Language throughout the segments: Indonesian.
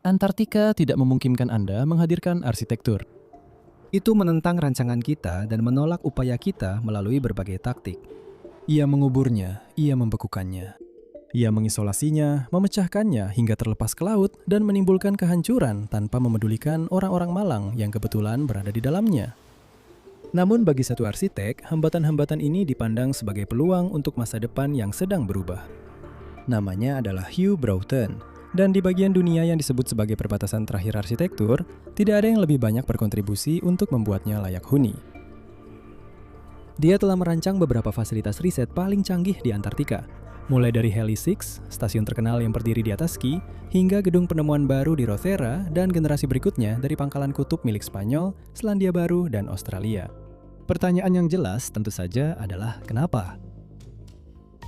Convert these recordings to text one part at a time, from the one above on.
Antartika tidak memungkinkan Anda menghadirkan arsitektur. Itu menentang rancangan kita dan menolak upaya kita melalui berbagai taktik. Ia menguburnya, ia membekukannya. Ia mengisolasinya, memecahkannya hingga terlepas ke laut dan menimbulkan kehancuran tanpa memedulikan orang-orang Malang yang kebetulan berada di dalamnya. Namun bagi satu arsitek, hambatan-hambatan ini dipandang sebagai peluang untuk masa depan yang sedang berubah. Namanya adalah Hugh Broughton, dan di bagian dunia yang disebut sebagai perbatasan terakhir arsitektur, tidak ada yang lebih banyak berkontribusi untuk membuatnya layak huni. Dia telah merancang beberapa fasilitas riset paling canggih di Antartika, mulai dari Heli 6, stasiun terkenal yang berdiri di atas ski, hingga gedung penemuan baru di Rothera dan generasi berikutnya dari pangkalan kutub milik Spanyol, Selandia Baru, dan Australia. Pertanyaan yang jelas tentu saja adalah kenapa?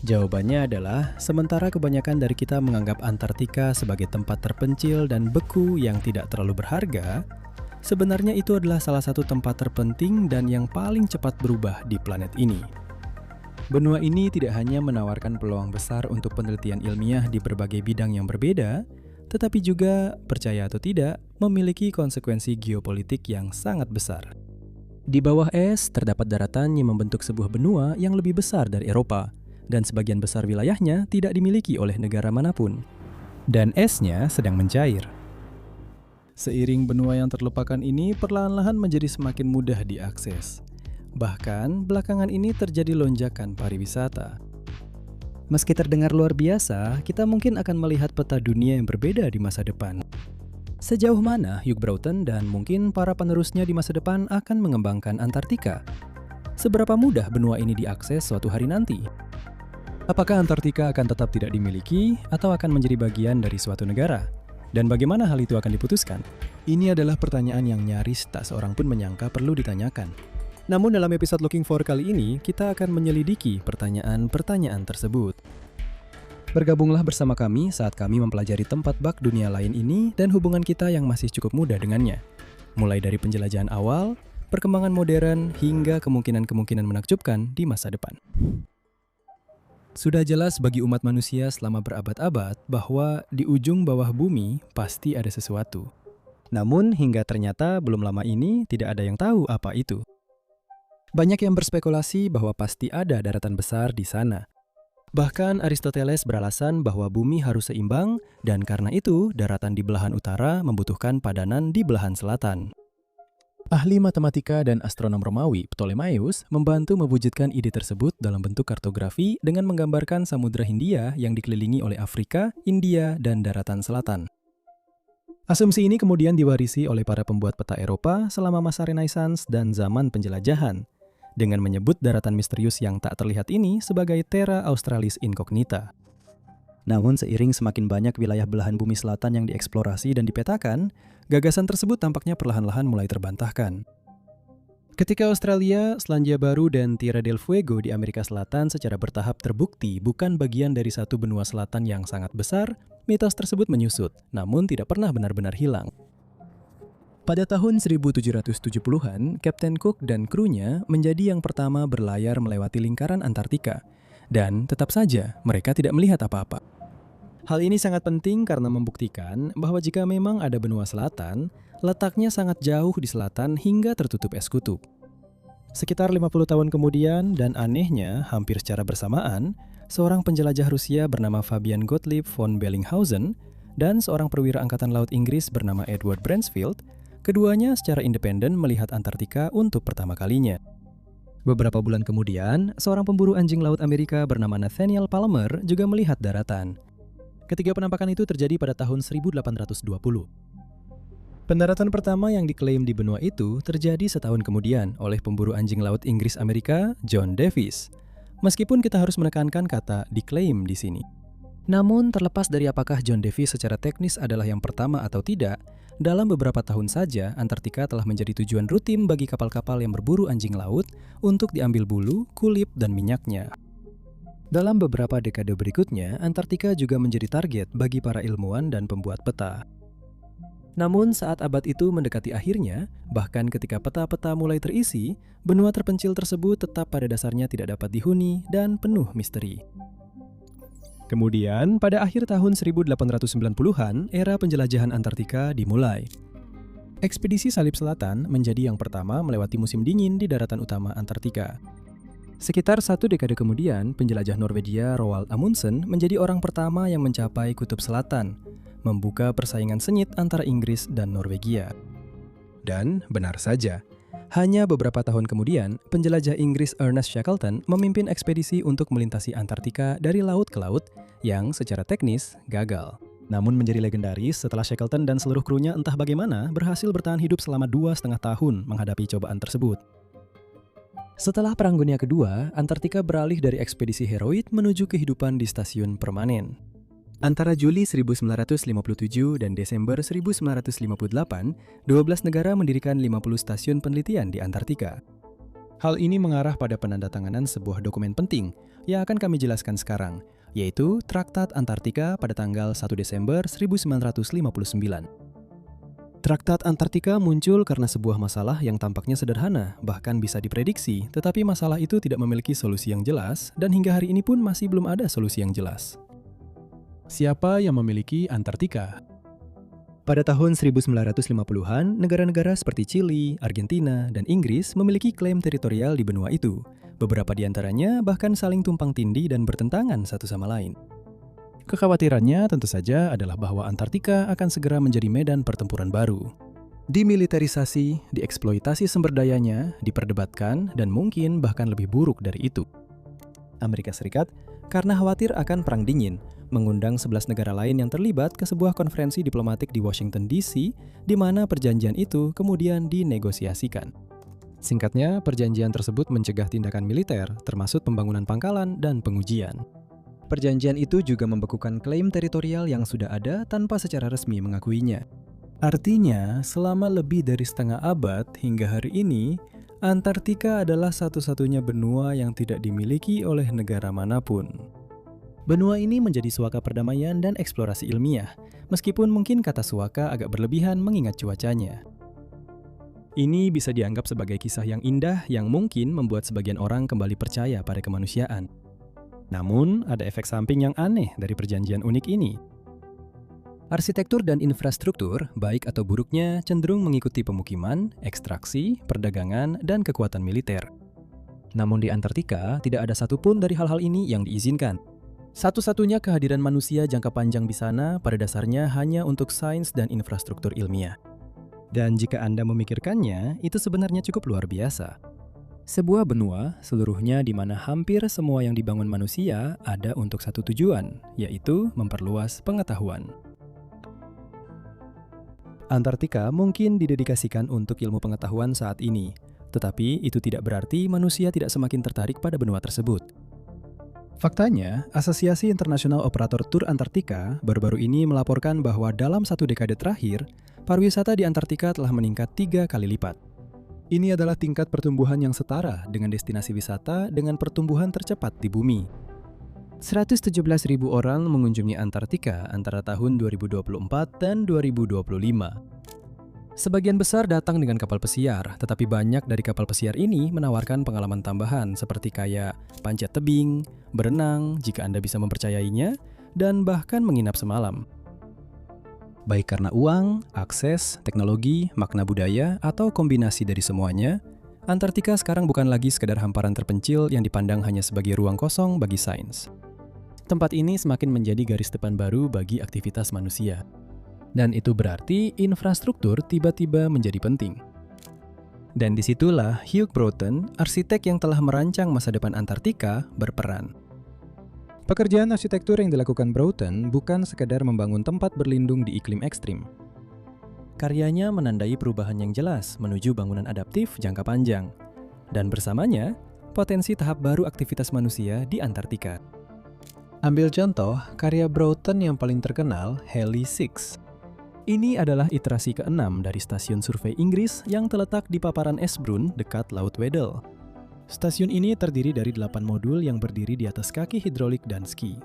Jawabannya adalah, sementara kebanyakan dari kita menganggap Antartika sebagai tempat terpencil dan beku yang tidak terlalu berharga, sebenarnya itu adalah salah satu tempat terpenting dan yang paling cepat berubah di planet ini. Benua ini tidak hanya menawarkan peluang besar untuk penelitian ilmiah di berbagai bidang yang berbeda, tetapi juga, percaya atau tidak, memiliki konsekuensi geopolitik yang sangat besar. Di bawah es, terdapat daratan yang membentuk sebuah benua yang lebih besar dari Eropa, dan sebagian besar wilayahnya tidak dimiliki oleh negara manapun. Dan esnya sedang mencair. Seiring benua yang terlupakan ini perlahan-lahan menjadi semakin mudah diakses. Bahkan, belakangan ini terjadi lonjakan pariwisata. Meski terdengar luar biasa, kita mungkin akan melihat peta dunia yang berbeda di masa depan. Sejauh mana Hugh Broughton dan mungkin para penerusnya di masa depan akan mengembangkan Antartika? Seberapa mudah benua ini diakses suatu hari nanti? Apakah Antartika akan tetap tidak dimiliki atau akan menjadi bagian dari suatu negara? Dan bagaimana hal itu akan diputuskan? Ini adalah pertanyaan yang nyaris tak seorang pun menyangka perlu ditanyakan. Namun dalam episode Looking For kali ini, kita akan menyelidiki pertanyaan-pertanyaan tersebut. Bergabunglah bersama kami saat kami mempelajari tempat bak dunia lain ini dan hubungan kita yang masih cukup muda dengannya. Mulai dari penjelajahan awal, perkembangan modern, hingga kemungkinan-kemungkinan menakjubkan di masa depan. Sudah jelas bagi umat manusia selama berabad-abad bahwa di ujung bawah bumi pasti ada sesuatu. Namun hingga ternyata belum lama ini tidak ada yang tahu apa itu. Banyak yang berspekulasi bahwa pasti ada daratan besar di sana. Bahkan Aristoteles beralasan bahwa bumi harus seimbang dan karena itu daratan di belahan utara membutuhkan padanan di belahan selatan. Ahli matematika dan astronom Romawi, Ptolemaios, membantu mewujudkan ide tersebut dalam bentuk kartografi dengan menggambarkan Samudra Hindia yang dikelilingi oleh Afrika, India, dan daratan selatan. Asumsi ini kemudian diwarisi oleh para pembuat peta Eropa selama masa Renaissance dan zaman penjelajahan, dengan menyebut daratan misterius yang tak terlihat ini sebagai Terra Australis Incognita. Namun seiring semakin banyak wilayah belahan bumi selatan yang dieksplorasi dan dipetakan, gagasan tersebut tampaknya perlahan-lahan mulai terbantahkan. Ketika Australia, Selandia Baru, dan Tierra del Fuego di Amerika Selatan secara bertahap terbukti bukan bagian dari satu benua selatan yang sangat besar, mitos tersebut menyusut, namun tidak pernah benar-benar hilang. Pada tahun 1770-an, Kapten Cook dan krunya menjadi yang pertama berlayar melewati lingkaran Antartika, dan tetap saja mereka tidak melihat apa-apa. Hal ini sangat penting karena membuktikan bahwa jika memang ada benua selatan, letaknya sangat jauh di selatan hingga tertutup es kutub. Sekitar 50 tahun kemudian, dan anehnya hampir secara bersamaan, seorang penjelajah Rusia bernama Fabian Gottlieb von Bellinghausen dan seorang perwira Angkatan Laut Inggris bernama Edward Bransfield, keduanya secara independen melihat Antartika untuk pertama kalinya. Beberapa bulan kemudian, seorang pemburu anjing laut Amerika bernama Nathaniel Palmer juga melihat daratan. Ketiga penampakan itu terjadi pada tahun 1820. Pendaratan pertama yang diklaim di benua itu terjadi setahun kemudian oleh pemburu anjing laut Inggris Amerika, John Davis. Meskipun kita harus menekankan kata diklaim di sini. Namun terlepas dari apakah John Davis secara teknis adalah yang pertama atau tidak, dalam beberapa tahun saja Antartika telah menjadi tujuan rutin bagi kapal-kapal yang berburu anjing laut untuk diambil bulu, kulit, dan minyaknya. Dalam beberapa dekade berikutnya, Antartika juga menjadi target bagi para ilmuwan dan pembuat peta. Namun saat abad itu mendekati akhirnya, bahkan ketika peta-peta mulai terisi, benua terpencil tersebut tetap pada dasarnya tidak dapat dihuni dan penuh misteri. Kemudian, pada akhir tahun 1890-an, era penjelajahan Antartika dimulai. Ekspedisi Salib Selatan menjadi yang pertama melewati musim dingin di daratan utama Antartika. Sekitar 1 dekade kemudian, penjelajah Norwegia Roald Amundsen menjadi orang pertama yang mencapai Kutub Selatan, membuka persaingan sengit antara Inggris dan Norwegia. Dan benar saja, hanya beberapa tahun kemudian, penjelajah Inggris Ernest Shackleton memimpin ekspedisi untuk melintasi Antartika dari laut ke laut yang secara teknis gagal. Namun menjadi legendaris setelah Shackleton dan seluruh krunya entah bagaimana berhasil bertahan hidup selama 2,5 tahun menghadapi cobaan tersebut. Setelah Perang Dunia Kedua, Antartika beralih dari ekspedisi heroik menuju kehidupan di stasiun permanen. Antara Juli 1957 dan Desember 1958, 12 negara mendirikan 50 stasiun penelitian di Antartika. Hal ini mengarah pada penandatanganan sebuah dokumen penting yang akan kami jelaskan sekarang, yaitu Traktat Antartika pada tanggal 1 Desember 1959. Traktat Antartika muncul karena sebuah masalah yang tampaknya sederhana, bahkan bisa diprediksi, tetapi masalah itu tidak memiliki solusi yang jelas, dan hingga hari ini pun masih belum ada solusi yang jelas. Siapa yang memiliki Antartika? Pada tahun 1950-an, negara-negara seperti Chili, Argentina, dan Inggris memiliki klaim teritorial di benua itu. Beberapa di antaranya bahkan saling tumpang tindih dan bertentangan satu sama lain. Kekhawatirannya tentu saja adalah bahwa Antartika akan segera menjadi medan pertempuran baru. Dimiliterisasi, dieksploitasi sumber dayanya, diperdebatkan, dan mungkin bahkan lebih buruk dari itu. Amerika Serikat, karena khawatir akan Perang Dingin, mengundang 11 negara lain yang terlibat ke sebuah konferensi diplomatik di Washington DC, di mana perjanjian itu kemudian dinegosiasikan. Singkatnya, perjanjian tersebut mencegah tindakan militer, termasuk pembangunan pangkalan dan pengujian. Perjanjian itu juga membekukan klaim teritorial yang sudah ada tanpa secara resmi mengakuinya. Artinya, selama lebih dari setengah abad hingga hari ini, Antartika adalah satu-satunya benua yang tidak dimiliki oleh negara manapun. Benua ini menjadi suaka perdamaian dan eksplorasi ilmiah, meskipun mungkin kata suaka agak berlebihan mengingat cuacanya. Ini bisa dianggap sebagai kisah yang indah yang mungkin membuat sebagian orang kembali percaya pada kemanusiaan. Namun, ada efek samping yang aneh dari perjanjian unik ini. Arsitektur dan infrastruktur, baik atau buruknya, cenderung mengikuti pemukiman, ekstraksi, perdagangan, dan kekuatan militer. Namun di Antartika, tidak ada satupun dari hal-hal ini yang diizinkan. Satu-satunya kehadiran manusia jangka panjang di sana pada dasarnya hanya untuk sains dan infrastruktur ilmiah. Dan jika Anda memikirkannya, itu sebenarnya cukup luar biasa. Sebuah benua, seluruhnya di mana hampir semua yang dibangun manusia ada untuk satu tujuan, yaitu memperluas pengetahuan. Antartika mungkin didedikasikan untuk ilmu pengetahuan saat ini, tetapi itu tidak berarti manusia tidak semakin tertarik pada benua tersebut. Faktanya, Asosiasi Internasional Operator Tur Antartika baru-baru ini melaporkan bahwa dalam 1 dekade terakhir, pariwisata di Antartika telah meningkat 3 kali lipat. Ini adalah tingkat pertumbuhan yang setara dengan destinasi wisata dengan pertumbuhan tercepat di bumi. 117.000 orang mengunjungi Antartika antara tahun 2024 dan 2025. Sebagian besar datang dengan kapal pesiar, tetapi banyak dari kapal pesiar ini menawarkan pengalaman tambahan seperti kayak panjat tebing, berenang jika Anda bisa mempercayainya, dan bahkan menginap semalam. Baik karena uang, akses, teknologi, makna budaya, atau kombinasi dari semuanya, Antartika sekarang bukan lagi sekedar hamparan terpencil yang dipandang hanya sebagai ruang kosong bagi sains. Tempat ini semakin menjadi garis depan baru bagi aktivitas manusia. Dan itu berarti infrastruktur tiba-tiba menjadi penting. Dan disitulah Hugh Broughton, arsitek yang telah merancang masa depan Antartika, berperan. Pekerjaan arsitektur yang dilakukan Broughton bukan sekadar membangun tempat berlindung di iklim ekstrim. Karyanya menandai perubahan yang jelas menuju bangunan adaptif jangka panjang. Dan bersamanya, potensi tahap baru aktivitas manusia di Antartika. Ambil contoh, karya Broughton yang paling terkenal, Halley 6. Ini adalah iterasi ke-6 dari stasiun survei Inggris yang terletak di paparan Esbrun dekat Laut Weddell. Stasiun ini terdiri dari 8 modul yang berdiri di atas kaki hidrolik dan ski.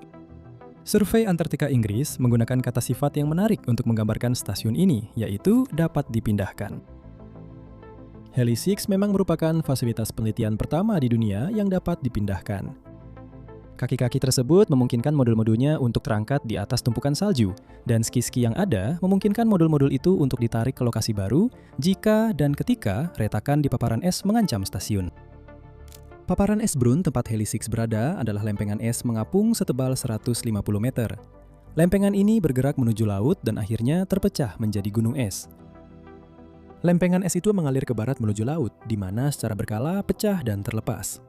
Survei Antartika Inggris menggunakan kata sifat yang menarik untuk menggambarkan stasiun ini, yaitu dapat dipindahkan. Halley 6 memang merupakan fasilitas penelitian pertama di dunia yang dapat dipindahkan. Kaki-kaki tersebut memungkinkan modul-modulnya untuk terangkat di atas tumpukan salju, dan ski-ski yang ada memungkinkan modul-modul itu untuk ditarik ke lokasi baru jika dan ketika retakan di paparan es mengancam stasiun. Paparan es Brun tempat Heli 6 berada adalah lempengan es mengapung setebal 150 meter. Lempengan ini bergerak menuju laut dan akhirnya terpecah menjadi gunung es. Lempengan es itu mengalir ke barat menuju laut, di mana secara berkala pecah dan terlepas.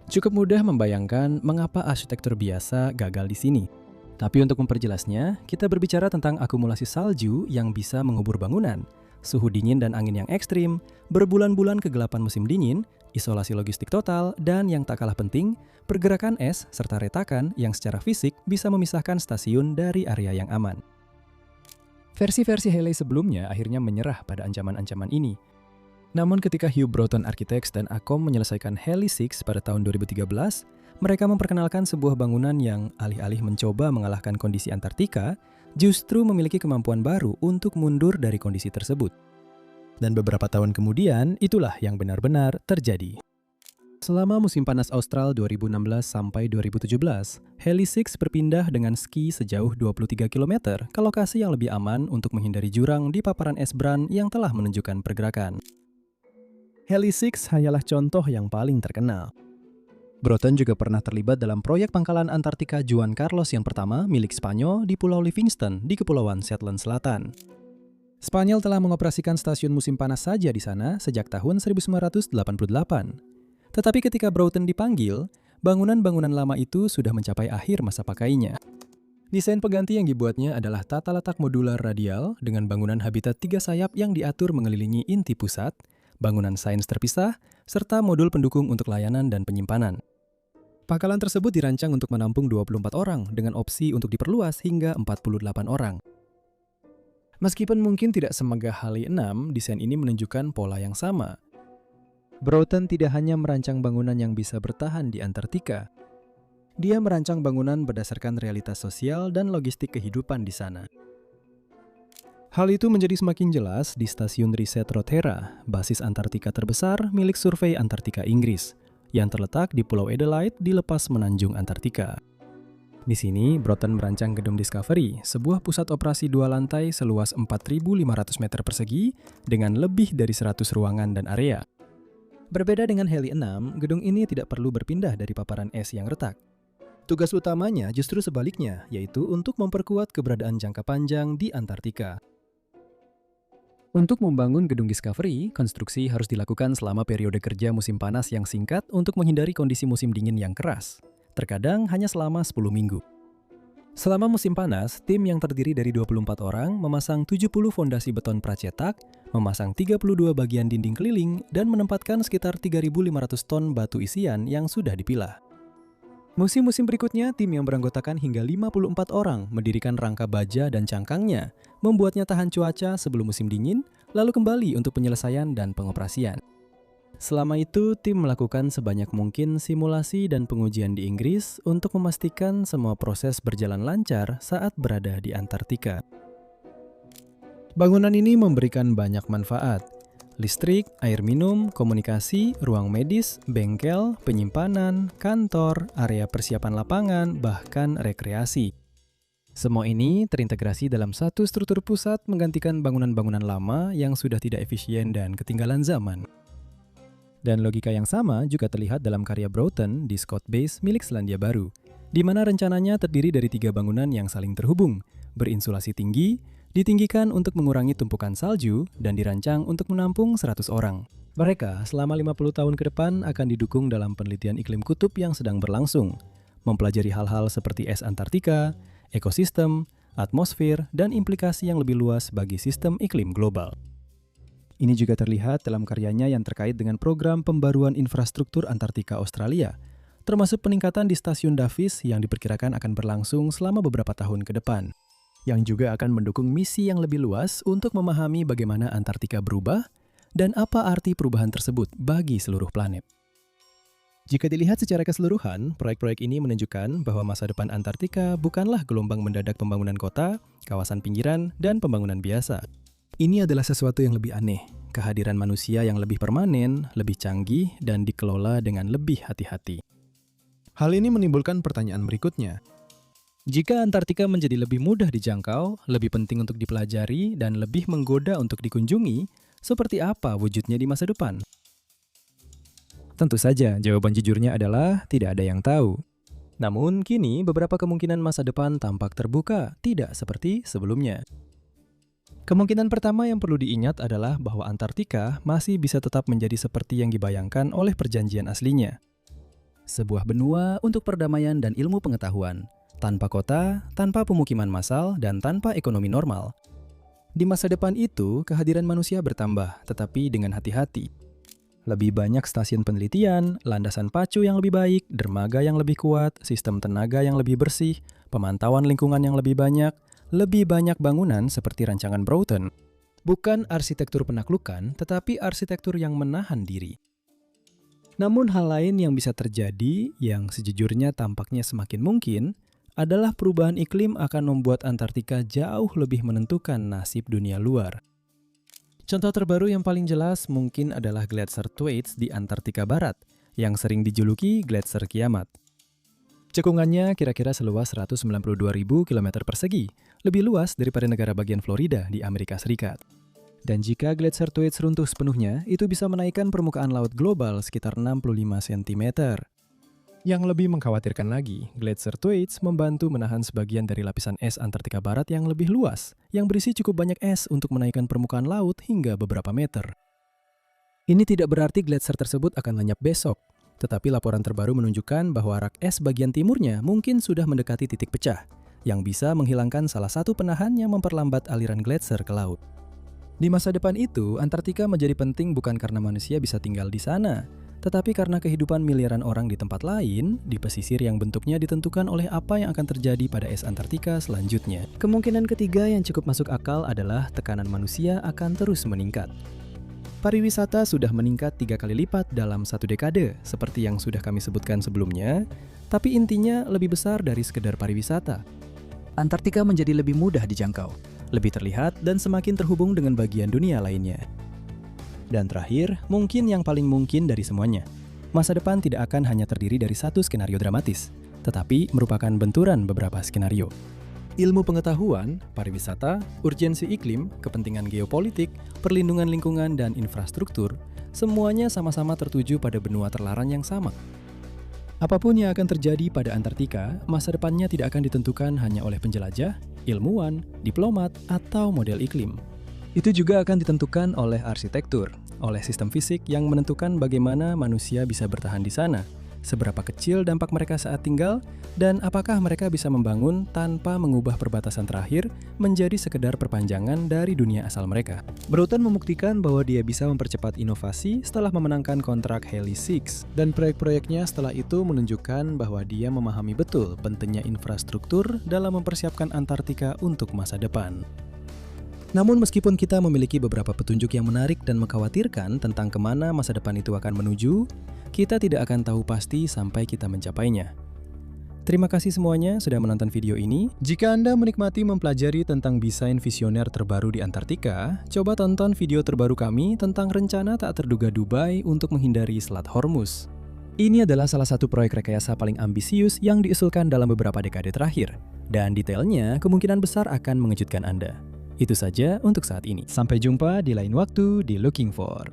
Cukup mudah membayangkan mengapa arsitektur biasa gagal di sini. Tapi untuk memperjelasnya, kita berbicara tentang akumulasi salju yang bisa mengubur bangunan, suhu dingin dan angin yang ekstrim, berbulan-bulan kegelapan musim dingin, isolasi logistik total, dan yang tak kalah penting, pergerakan es serta retakan yang secara fisik bisa memisahkan stasiun dari area yang aman. Versi-versi Heli sebelumnya akhirnya menyerah pada ancaman-ancaman ini. Namun ketika Hugh Broughton Architects dan Acom menyelesaikan Heli 6 pada tahun 2013, mereka memperkenalkan sebuah bangunan yang alih-alih mencoba mengalahkan kondisi Antartika, justru memiliki kemampuan baru untuk mundur dari kondisi tersebut. Dan beberapa tahun kemudian, itulah yang benar-benar terjadi. Selama musim panas Austral 2016 sampai 2017, Heli 6 berpindah dengan ski sejauh 23 km ke lokasi yang lebih aman untuk menghindari jurang di paparan es Bran yang telah menunjukkan pergerakan. Heli 6 hanyalah contoh yang paling terkenal. Broughton juga pernah terlibat dalam proyek pangkalan Antartika Juan Carlos yang pertama milik Spanyol di Pulau Livingston di Kepulauan Shetland Selatan. Spanyol telah mengoperasikan stasiun musim panas saja di sana sejak tahun 1988. Tetapi ketika Broughton dipanggil, bangunan-bangunan lama itu sudah mencapai akhir masa pakainya. Desain pengganti yang dibuatnya adalah tata letak modular radial dengan bangunan habitat 3 sayap yang diatur mengelilingi inti pusat, bangunan sains terpisah, serta modul pendukung untuk layanan dan penyimpanan. Pangkalan tersebut dirancang untuk menampung 24 orang dengan opsi untuk diperluas hingga 48 orang. Meskipun mungkin tidak semegah Heli 6, desain ini menunjukkan pola yang sama. Broughton tidak hanya merancang bangunan yang bisa bertahan di Antartika. Dia merancang bangunan berdasarkan realitas sosial dan logistik kehidupan di sana. Hal itu menjadi semakin jelas di stasiun riset Rothera, basis Antartika terbesar milik Survei Antartika Inggris, yang terletak di Pulau Adelaide di lepas menanjung Antartika. Di sini, Broughton merancang gedung Discovery, sebuah pusat operasi 2 lantai seluas 4.500 meter persegi dengan lebih dari 100 ruangan dan area. Berbeda dengan Heli 6, gedung ini tidak perlu berpindah dari paparan es yang retak. Tugas utamanya justru sebaliknya, yaitu untuk memperkuat keberadaan jangka panjang di Antartika. Untuk membangun gedung Discovery, konstruksi harus dilakukan selama periode kerja musim panas yang singkat untuk menghindari kondisi musim dingin yang keras. Terkadang hanya selama 10 minggu. Selama musim panas, tim yang terdiri dari 24 orang memasang 70 fondasi beton pracetak, memasang 32 bagian dinding keliling, dan menempatkan sekitar 3.500 ton batu isian yang sudah dipilah. Musim-musim berikutnya, tim yang beranggotakan hingga 54 orang mendirikan rangka baja dan cangkangnya, membuatnya tahan cuaca sebelum musim dingin, lalu kembali untuk penyelesaian dan pengoperasian. Selama itu, tim melakukan sebanyak mungkin simulasi dan pengujian di Inggris untuk memastikan semua proses berjalan lancar saat berada di Antartika. Bangunan ini memberikan banyak manfaat. Listrik, air minum, komunikasi, ruang medis, bengkel, penyimpanan, kantor, area persiapan lapangan, bahkan rekreasi. Semua ini terintegrasi dalam satu struktur pusat menggantikan bangunan-bangunan lama yang sudah tidak efisien dan ketinggalan zaman. Dan logika yang sama juga terlihat dalam karya Broughton di Scott Base milik Selandia Baru, di mana rencananya terdiri dari 3 bangunan yang saling terhubung, berinsulasi tinggi, ditinggikan untuk mengurangi tumpukan salju, dan dirancang untuk menampung 100 orang. Mereka selama 50 tahun ke depan akan didukung dalam penelitian iklim kutub yang sedang berlangsung, mempelajari hal-hal seperti es Antartika, ekosistem, atmosfer, dan implikasi yang lebih luas bagi sistem iklim global. Ini juga terlihat dalam karyanya yang terkait dengan program pembaruan infrastruktur Antartika Australia, termasuk peningkatan di stasiun Davis yang diperkirakan akan berlangsung selama beberapa tahun ke depan, yang juga akan mendukung misi yang lebih luas untuk memahami bagaimana Antartika berubah dan apa arti perubahan tersebut bagi seluruh planet. Jika dilihat secara keseluruhan, proyek-proyek ini menunjukkan bahwa masa depan Antartika bukanlah gelombang mendadak pembangunan kota, kawasan pinggiran, dan pembangunan biasa. Ini adalah sesuatu yang lebih aneh, kehadiran manusia yang lebih permanen, lebih canggih, dan dikelola dengan lebih hati-hati. Hal ini menimbulkan pertanyaan berikutnya. Jika Antartika menjadi lebih mudah dijangkau, lebih penting untuk dipelajari, dan lebih menggoda untuk dikunjungi, seperti apa wujudnya di masa depan? Tentu saja, jawaban jujurnya adalah tidak ada yang tahu. Namun, kini beberapa kemungkinan masa depan tampak terbuka, tidak seperti sebelumnya. Kemungkinan pertama yang perlu diingat adalah bahwa Antartika masih bisa tetap menjadi seperti yang dibayangkan oleh perjanjian aslinya. Sebuah benua untuk perdamaian dan ilmu pengetahuan, tanpa kota, tanpa pemukiman massal, dan tanpa ekonomi normal. Di masa depan itu, kehadiran manusia bertambah, tetapi dengan hati-hati. Lebih banyak stasiun penelitian, landasan pacu yang lebih baik, dermaga yang lebih kuat, sistem tenaga yang lebih bersih, pemantauan lingkungan yang lebih banyak bangunan seperti rancangan Broughton. Bukan arsitektur penaklukan, tetapi arsitektur yang menahan diri. Namun hal lain yang bisa terjadi, yang sejujurnya tampaknya semakin mungkin, adalah perubahan iklim akan membuat Antartika jauh lebih menentukan nasib dunia luar. Contoh terbaru yang paling jelas mungkin adalah Gletser Thwaites di Antartika Barat, yang sering dijuluki Gletser Kiamat. Cekungannya kira-kira seluas 192.000 km persegi, lebih luas daripada negara bagian Florida di Amerika Serikat. Dan jika Gletser Thwaites runtuh sepenuhnya, itu bisa menaikkan permukaan laut global sekitar 65 cm. Yang lebih mengkhawatirkan lagi, Gletser Thwaites membantu menahan sebagian dari lapisan es Antartika Barat yang lebih luas, yang berisi cukup banyak es untuk menaikkan permukaan laut hingga beberapa meter. Ini tidak berarti gletser tersebut akan lenyap besok, tetapi laporan terbaru menunjukkan bahwa rak es bagian timurnya mungkin sudah mendekati titik pecah, yang bisa menghilangkan salah satu penahan yang memperlambat aliran gletser ke laut. Di masa depan itu, Antartika menjadi penting bukan karena manusia bisa tinggal di sana, tetapi karena kehidupan miliaran orang di tempat lain, di pesisir yang bentuknya ditentukan oleh apa yang akan terjadi pada es Antartika selanjutnya. Kemungkinan ketiga yang cukup masuk akal adalah tekanan manusia akan terus meningkat. Pariwisata sudah meningkat 3 kali lipat dalam 1 dekade, seperti yang sudah kami sebutkan sebelumnya, tapi intinya lebih besar dari sekedar pariwisata. Antartika menjadi lebih mudah dijangkau, lebih terlihat, dan semakin terhubung dengan bagian dunia lainnya. Dan terakhir, mungkin yang paling mungkin dari semuanya, masa depan tidak akan hanya terdiri dari satu skenario dramatis, tetapi merupakan benturan beberapa skenario. Ilmu pengetahuan, pariwisata, urgensi iklim, kepentingan geopolitik, perlindungan lingkungan, dan infrastruktur, semuanya sama-sama tertuju pada benua terlarang yang sama. Apapun yang akan terjadi pada Antartika, masa depannya tidak akan ditentukan hanya oleh penjelajah, ilmuwan, diplomat, atau model iklim. Itu juga akan ditentukan oleh arsitektur, oleh sistem fisik yang menentukan bagaimana manusia bisa bertahan di sana, seberapa kecil dampak mereka saat tinggal, dan apakah mereka bisa membangun tanpa mengubah perbatasan terakhir menjadi sekedar perpanjangan dari dunia asal mereka. Broughton membuktikan bahwa dia bisa mempercepat inovasi setelah memenangkan kontrak Halley 6, dan proyek-proyeknya setelah itu menunjukkan bahwa dia memahami betul pentingnya infrastruktur dalam mempersiapkan Antartika untuk masa depan. Namun meskipun kita memiliki beberapa petunjuk yang menarik dan mengkhawatirkan tentang kemana masa depan itu akan menuju, kita tidak akan tahu pasti sampai kita mencapainya. Terima kasih semuanya sudah menonton video ini. Jika Anda menikmati mempelajari tentang desain visioner terbaru di Antartika, coba tonton video terbaru kami tentang rencana tak terduga Dubai untuk menghindari Selat Hormuz. Ini adalah salah satu proyek rekayasa paling ambisius yang diusulkan dalam beberapa dekade terakhir, dan detailnya kemungkinan besar akan mengejutkan Anda. Itu saja untuk saat ini. Sampai jumpa di lain waktu di Looking For.